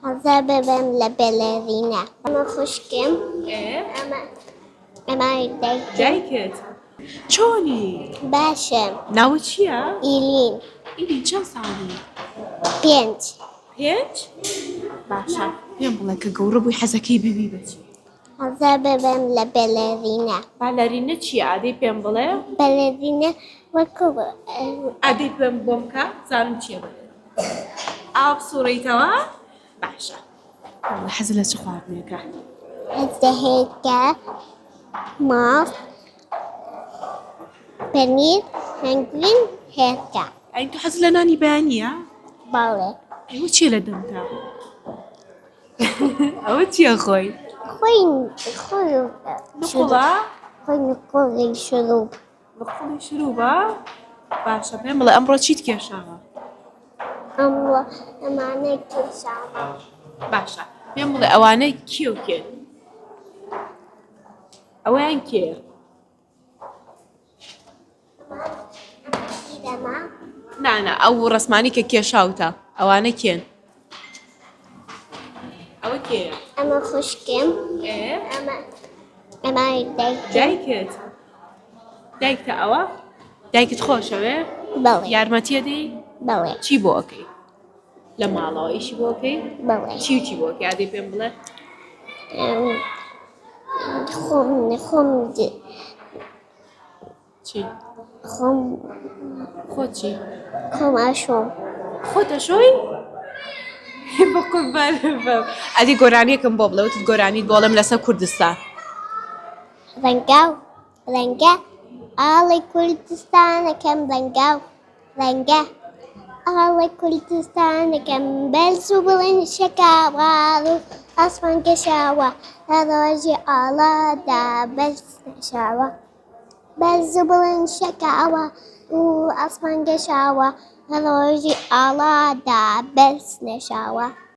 زببم لبلرینە ئەمە خوشکم ئەمە دایکت چۆنی؟ باشم ناوت چییە؟ ئیلین ئیلی چەند ساڵی؟ 5 5؟ باشە پێم بڵێ کە گەورە بووی حەزەکەی ببی بچی؟ زببم لبلرینە بالەرینە چییە؟ ئادەی پێم بڵێ؟ بەلەرینە وەکو ئادەی پێم بۆم کە زانم چییە بڵێ؟ ئاو سوڕیتەوە؟ باشە حەزت لە چ خواردنێکە؟ هەزدەهەیەکە ماڵ پەنیر هەنگوین هێرکە ئەین تو حەز لە نانی بەیانییە؟ باڵێ ئەوە چییە لە دەمتا؟ ئەوە چییە خۆی؟ خۆی نقوڵە؟ خۆی نقۆڵی شروع نقوڵی شروبە؟ باشە پێم بڵێ ئەمڕۆ چیت کێشاوە؟ ئەمانەی کێشاوە باشە پێم بڵێ ئەوانەی کێ و کێن؟ ئەویان کێ؟ دەما نانە ئەو ڕسمانی کە کێشاوتە ئەوانە کێن؟ ئەوە کێیە؟ ئەمە خوشکم ئەمە دایکت؟ دایکتە ئەوە؟ دایکت خۆشەوێ؟ بەڵێ یارمەتیە دەی؟ بەڵێ چی بۆ ئەەکەی؟ لە ماڵەوە ئیشی بۆ ئەەکەی؟ بەڵێ چی و چی بۆ ئەەکەی ئادەی پێم بڵێ؟ خۆم چی؟ خۆم خۆ چی؟ خۆم ئاشۆم خۆت ئەشۆی؟ بە قوربان بم ئەدی گۆرانیەکەم بۆ بڵێ وتت گۆرانیت بۆڵێم لەسەر کوردستان ڕەنگە ئاڵی کوردستانەکەم ڕەنگە ئاڵی کوردستانەکەم بەرز و بڵند شەکاوە ئاسمان گەشاوە لە ڕۆژی ئاڵادا بەرز نەشاوە بەرز و بڵند شەکاوە و ئاسمان گەشاوە لە ڕۆژی ئاڵادا بەرز نەشاوە